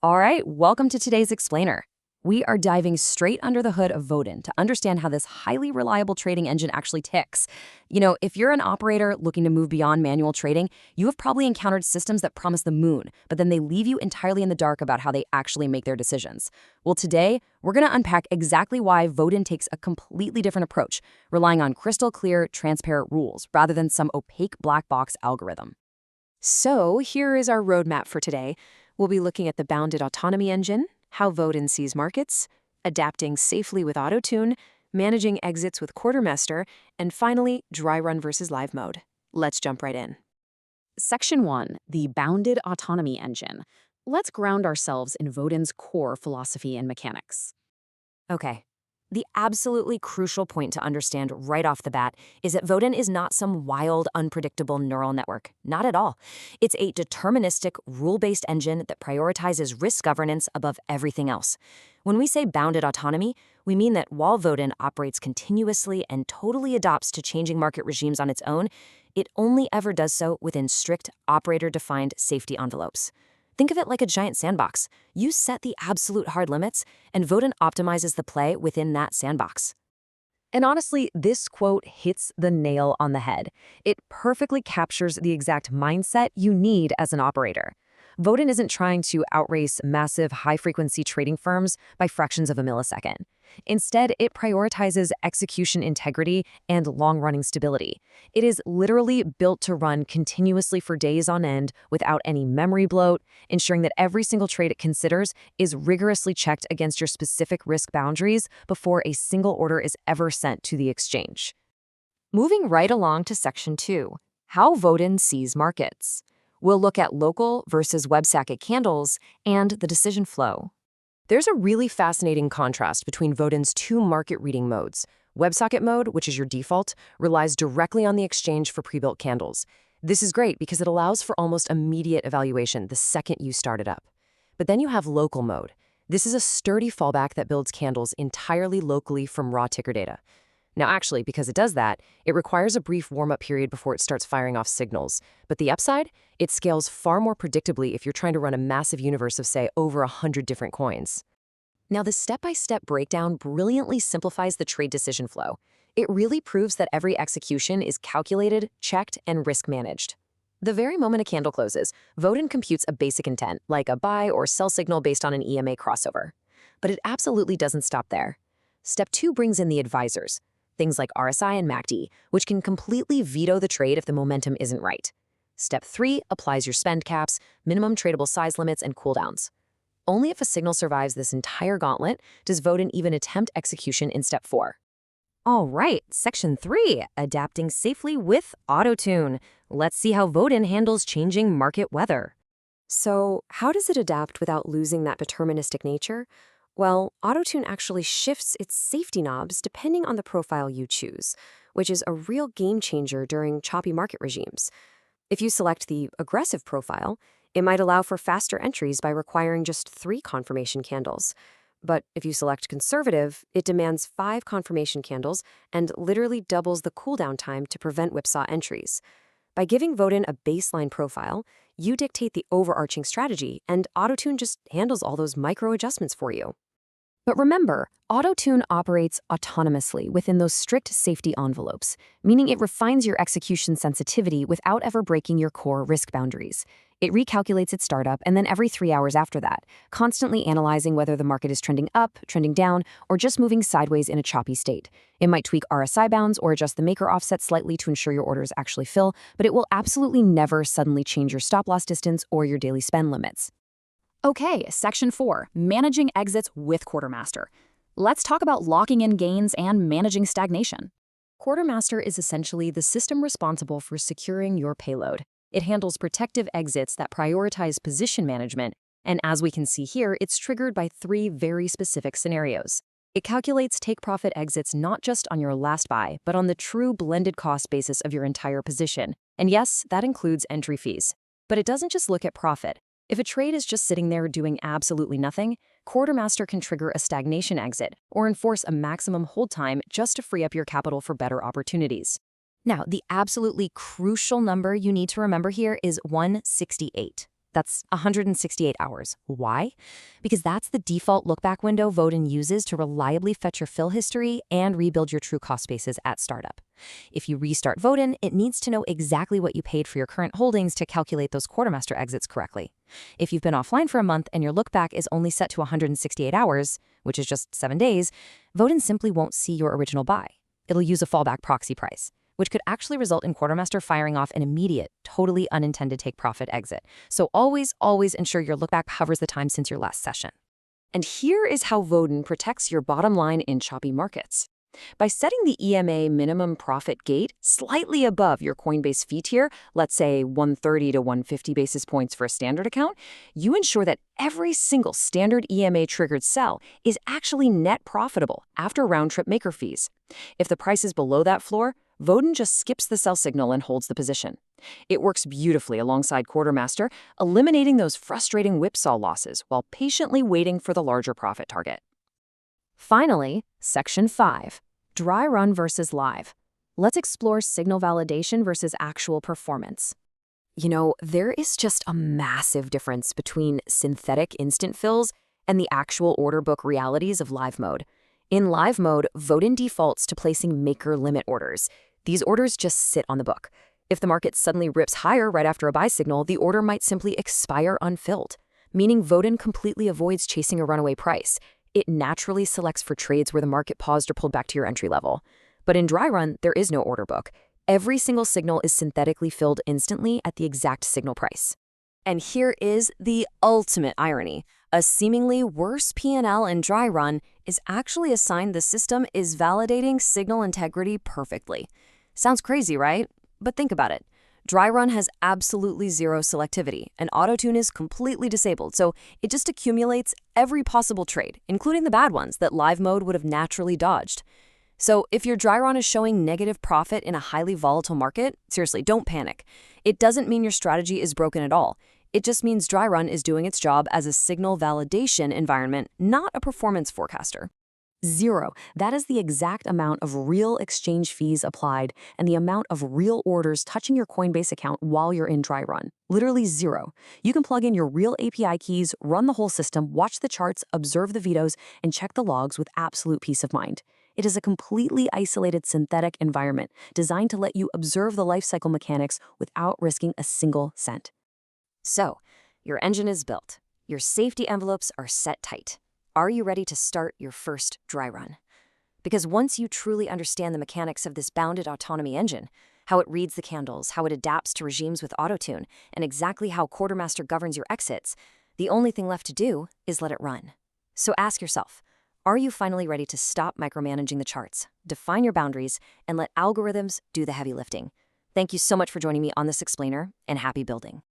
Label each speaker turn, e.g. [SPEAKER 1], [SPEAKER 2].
[SPEAKER 1] All right, welcome to today's Explainer. We are diving straight under the hood of Voden to understand how this highly reliable trading engine actually ticks. If you're an operator looking to move beyond manual trading, you have probably encountered systems that promise the moon, but then they leave you entirely in the dark about how they actually make their decisions. Well, today, we're going to unpack exactly why Voden takes a completely different approach, relying on crystal clear, transparent rules rather than some opaque black box algorithm.
[SPEAKER 2] So here is our roadmap for today. We'll be looking at the bounded autonomy engine, how Voden sees markets, adapting safely with AutoTune, managing exits with Quartermaster, and finally, dry run versus live mode. Let's jump right in.
[SPEAKER 3] Section 1, the bounded autonomy engine. Let's ground ourselves in Voden's core philosophy and mechanics.
[SPEAKER 1] Okay. The absolutely crucial point to understand right off the bat is that Voden is not some wild, unpredictable neural network. Not at all. It's a deterministic, rule-based engine that prioritizes risk governance above everything else. When we say bounded autonomy, we mean that while Voden operates continuously and totally adapts to changing market regimes on its own, it only ever does so within strict, operator-defined safety envelopes. Think of it like a giant sandbox. You set the absolute hard limits, and Voden optimizes the play within that sandbox. And honestly, this quote hits the nail on the head. It perfectly captures the exact mindset you need as an operator. Voden isn't trying to outrace massive high-frequency trading firms by fractions of a millisecond. Instead, it prioritizes execution integrity and long-running stability. It is literally built to run continuously for days on end without any memory bloat, ensuring that every single trade it considers is rigorously checked against your specific risk boundaries before a single order is ever sent to the exchange. Moving right along to Section 2, how Voden sees markets. We'll look at local versus web-socket candles and the decision flow. There's a really fascinating contrast between Voden's two market reading modes. WebSocket mode, which is your default, relies directly on the exchange for pre-built candles. This is great because it allows for almost immediate evaluation the second you start it up. But then you have local mode. This is a sturdy fallback that builds candles entirely locally from raw ticker data. Now actually, because it does that, it requires a brief warm-up period before it starts firing off signals. But the upside? It scales far more predictably if you're trying to run a massive universe of, say, over 100 different coins. Now, the step-by-step breakdown brilliantly simplifies the trade decision flow. It really proves that every execution is calculated, checked, and risk-managed. The very moment a candle closes, Voden computes a basic intent, like a buy or sell signal based on an EMA crossover. But it absolutely doesn't stop there. Step 2 brings in the advisors, things like RSI and MACD, which can completely veto the trade if the momentum isn't right. Step 3 applies your spend caps, minimum tradable size limits, and cooldowns. Only if a signal survives this entire gauntlet does Voden even attempt execution in Step 4. All right, Section 3, adapting safely with AutoTune. Let's see how Voden handles changing market weather. So, how does it adapt without losing that deterministic nature? Well, AutoTune actually shifts its safety knobs depending on the profile you choose, which is a real game changer during choppy market regimes. If you select the aggressive profile, it might allow for faster entries by requiring just 3 confirmation candles. But if you select conservative, it demands 5 confirmation candles and literally doubles the cooldown time to prevent whipsaw entries. By giving Voden a baseline profile, you dictate the overarching strategy, and AutoTune just handles all those micro adjustments for you. But remember, AutoTune operates autonomously within those strict safety envelopes, meaning it refines your execution sensitivity without ever breaking your core risk boundaries. It recalculates its startup and then every 3 hours after that, constantly analyzing whether the market is trending up, trending down, or just moving sideways in a choppy state. It might tweak RSI bounds or adjust the maker offset slightly to ensure your orders actually fill, but it will absolutely never suddenly change your stop-loss distance or your daily spend limits.
[SPEAKER 3] Okay, Section 4, managing exits with Quartermaster. Let's talk about locking in gains and managing stagnation.
[SPEAKER 1] Quartermaster is essentially the system responsible for securing your payload. It handles protective exits that prioritize position management, and as we can see here, it's triggered by 3 very specific scenarios. It calculates take-profit exits not just on your last buy, but on the true blended cost basis of your entire position. And yes, that includes entry fees. But it doesn't just look at profit. If a trade is just sitting there doing absolutely nothing, Quartermaster can trigger a stagnation exit or enforce a maximum hold time just to free up your capital for better opportunities. Now, the absolutely crucial number you need to remember here is 168. That's 168 hours. Why? Because that's the default look-back window Voden uses to reliably fetch your fill history and rebuild your true cost basis at startup. If you restart Voden, it needs to know exactly what you paid for your current holdings to calculate those quartermaster exits correctly. If you've been offline for a month and your look-back is only set to 168 hours, which is just 7 days, Voden simply won't see your original buy. It'll use a fallback proxy price, which could actually result in quartermaster firing off an immediate, totally unintended take-profit exit. So always ensure your look-back hovers the time since your last session. And here is how Voden protects your bottom line in choppy markets. By setting the EMA minimum profit gate slightly above your Coinbase fee tier, let's say 130 to 150 basis points for a standard account, you ensure that every single standard EMA-triggered sell is actually net profitable after round-trip maker fees. If the price is below that floor, Voden just skips the sell signal and holds the position. It works beautifully alongside quartermaster, eliminating those frustrating whipsaw losses while patiently waiting for the larger profit target.
[SPEAKER 3] Finally, Section 5, Dry Run versus Live. Let's explore signal validation versus actual performance.
[SPEAKER 1] You know, there is just a massive difference between synthetic instant fills and the actual order book realities of live mode. In live mode, Voden defaults to placing maker limit orders. These orders just sit on the book. If the market suddenly rips higher right after a buy signal, the order might simply expire unfilled, meaning Voden completely avoids chasing a runaway price. It naturally selects for trades where the market paused or pulled back to your entry level. But in dry run, there is no order book. Every single signal is synthetically filled instantly at the exact signal price. And here is the ultimate irony. A seemingly worse P&L in dry run is actually a sign the system is validating signal integrity perfectly. Sounds crazy, right? But think about it. Dry run has absolutely zero selectivity, and auto-tune is completely disabled, so it just accumulates every possible trade, including the bad ones that live mode would have naturally dodged. So if your dry run is showing negative profit in a highly volatile market, seriously, don't panic. It doesn't mean your strategy is broken at all. It just means dry run is doing its job as a signal validation environment, not a performance forecaster. Zero. That is the exact amount of real exchange fees applied and the amount of real orders touching your Coinbase account while you're in dry run. Literally zero. You can plug in your real API keys, run the whole system, watch the charts, observe the vetoes, and check the logs with absolute peace of mind. It is a completely isolated synthetic environment designed to let you observe the lifecycle mechanics without risking a single cent. So, your engine is built. Your safety envelopes are set tight. Are you ready to start your first dry run? Because once you truly understand the mechanics of this bounded autonomy engine, how it reads the candles, how it adapts to regimes with auto-tune, and exactly how quartermaster governs your exits, the only thing left to do is let it run. So ask yourself, are you finally ready to stop micromanaging the charts, define your boundaries, and let algorithms do the heavy lifting? Thank you so much for joining me on this explainer, and happy building.